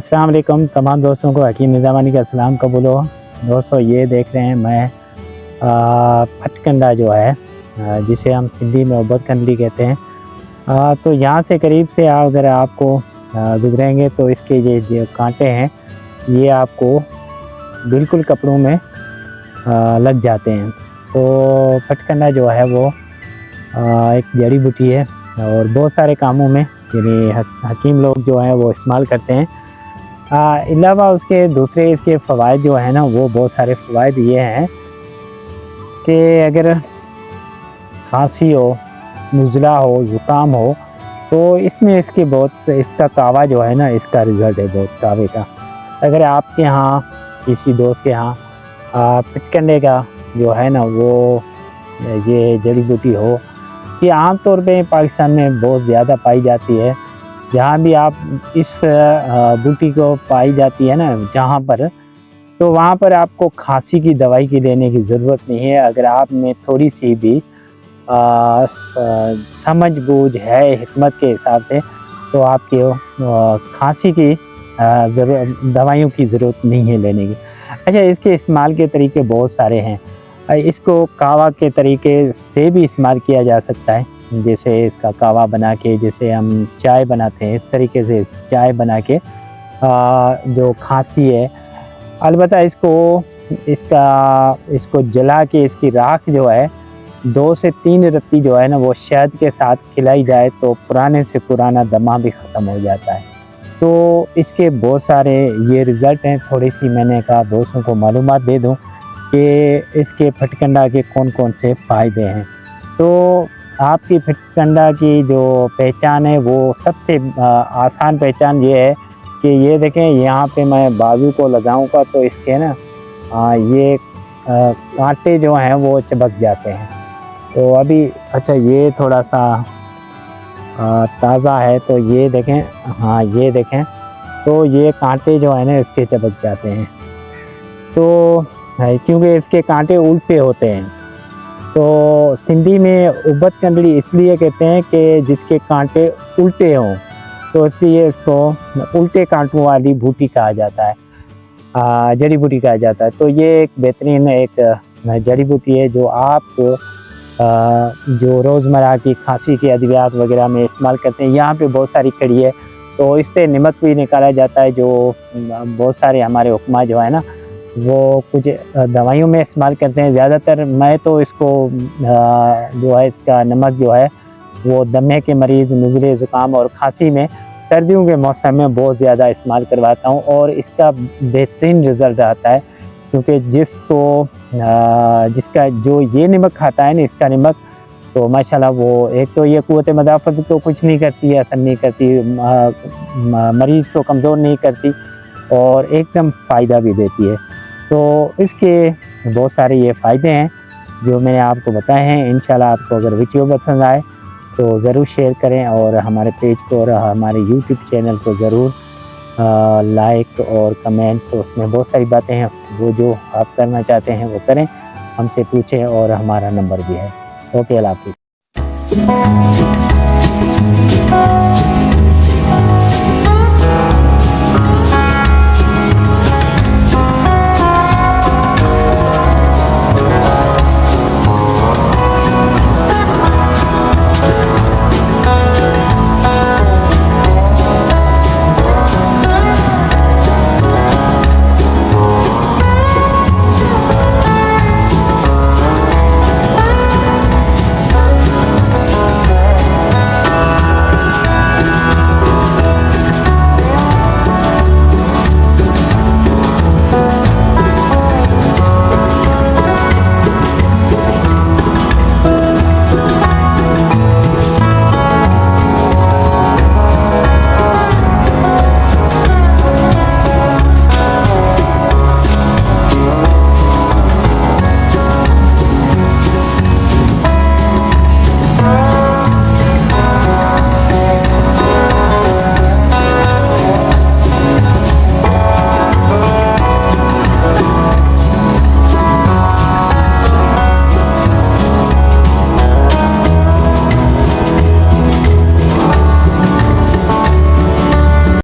अस्सलाम वालेकुम तमाम दोस्तों को हकीम निज़ामानी का सलाम कबूल हो। दोस्तों ये देख रहे हैं मैं फटकंडा जो है जिसे हम सिंधी में उबद कंडली कहते हैं। तो यहाँ से करीब से अगर आपको गुजरेंगे तो इसके ये जो कांटे हैं ये आपको बिल्कुल कपड़ों में लग जाते हैं। तो फटकंडा जो है वो एक जड़ी बूटी है और बहुत सारे कामों में यानी हकीम लोग जो हैं वो इस्तेमाल करते हैं। अलावा उसके दूसरे इसके फ़वाइद जो है ना वो बहुत सारे फ़वाइद ये हैं कि अगर खांसी हो, नज़ला हो, ज़ुकाम हो तो इसमें इसके बहुत इसका कावा जो है ना इसका रिज़ल्ट है बहुत कावे का। अगर आपके यहाँ किसी दोस्त के यहाँ फटकंडे का जो है ना वो ये जड़ी बूटी हो, ये आम तौर पे पाकिस्तान में बहुत ज़्यादा पाई जाती है। जहाँ भी आप इस बूटी को पाई जाती है ना जहाँ पर, तो वहाँ पर आपको खांसी की दवाई की लेने की ज़रूरत नहीं है। अगर आप में थोड़ी सी भी समझ बूझ है हिकमत के हिसाब से तो आपके खांसी की दवाइयों की ज़रूरत नहीं है लेने की। अच्छा, इसके इस्तेमाल के तरीके बहुत सारे हैं। इसको कावा के तरीके से भी इस्तेमाल किया जा सकता है, जैसे इसका कावा बना के जैसे हम चाय बनाते हैं इस तरीके से चाय बना के जो खांसी है, अलबत्ता इसको जला के इसकी राख जो है 2 से 3 रत्ती जो है ना वो शहद के साथ खिलाई जाए तो पुराने से पुराना दमा भी ख़त्म हो जाता है। तो इसके बहुत सारे ये रिज़ल्ट हैं। थोड़ी सी मैंने कहा दोस्तों को मालूमात दे दूं कि इसके फटकंडा के कौन कौन से फ़ायदे हैं। तो आपकी फटकंडा की जो पहचान है वो सबसे आसान पहचान ये है कि ये देखें यहाँ पे मैं बाजू को लगाऊंगा तो इसके ना ये कांटे जो हैं वो चिपक जाते हैं। तो अभी अच्छा ये थोड़ा सा ताज़ा है तो ये देखें, हाँ ये देखें तो ये कांटे जो है ना इसके चिपक जाते हैं। तो क्योंकि इसके कांटे उल्टे होते हैं तो सिंधी में उबद कंडली इसलिए कहते हैं कि जिसके कांटे उल्टे हों, तो इसलिए इसको उल्टे कांटों वाली बूटी कहा जाता है, जड़ी बूटी कहा जाता है। तो ये एक बेहतरीन एक जड़ी बूटी है जो आप जो रोज़मर्रा की खांसी के अद्वियात वगैरह में इस्तेमाल करते हैं। यहाँ पे बहुत सारी कड़ी है तो इससे नमक भी निकाला जाता है, जो बहुत सारे हमारे हुक्मा जो है ना वो कुछ दवाइयों में इस्तेमाल करते हैं। ज़्यादातर मैं तो इसको जो है इसका नमक जो है वो दमे के मरीज़, नज़ले, ज़ुकाम और खांसी में सर्दियों के मौसम में बहुत ज़्यादा इस्तेमाल करवाता हूँ और इसका बेहतरीन रिज़ल्ट आता है। क्योंकि जिसका जो ये नमक खाता है ना इसका नमक, तो माशाल्लाह वो एक तो ये क़ुव्वत मदाफ़त को कुछ नहीं करती है, असर नहीं करती, मरीज़ को कमज़ोर नहीं करती और एकदम फ़ायदा भी देती है। तो इसके बहुत सारे ये फ़ायदे हैं जो मैंने आपको बताए हैं। इंशाल्लाह आपको अगर वीडियो पसंद आए तो ज़रूर शेयर करें और हमारे पेज को और हमारे यूट्यूब चैनल को ज़रूर लाइक और कमेंट्स, उसमें बहुत सारी बातें हैं वो जो आप करना चाहते हैं वो करें, हमसे पूछें और हमारा नंबर भी है। ओके, अल्लाह हाफ़िज़।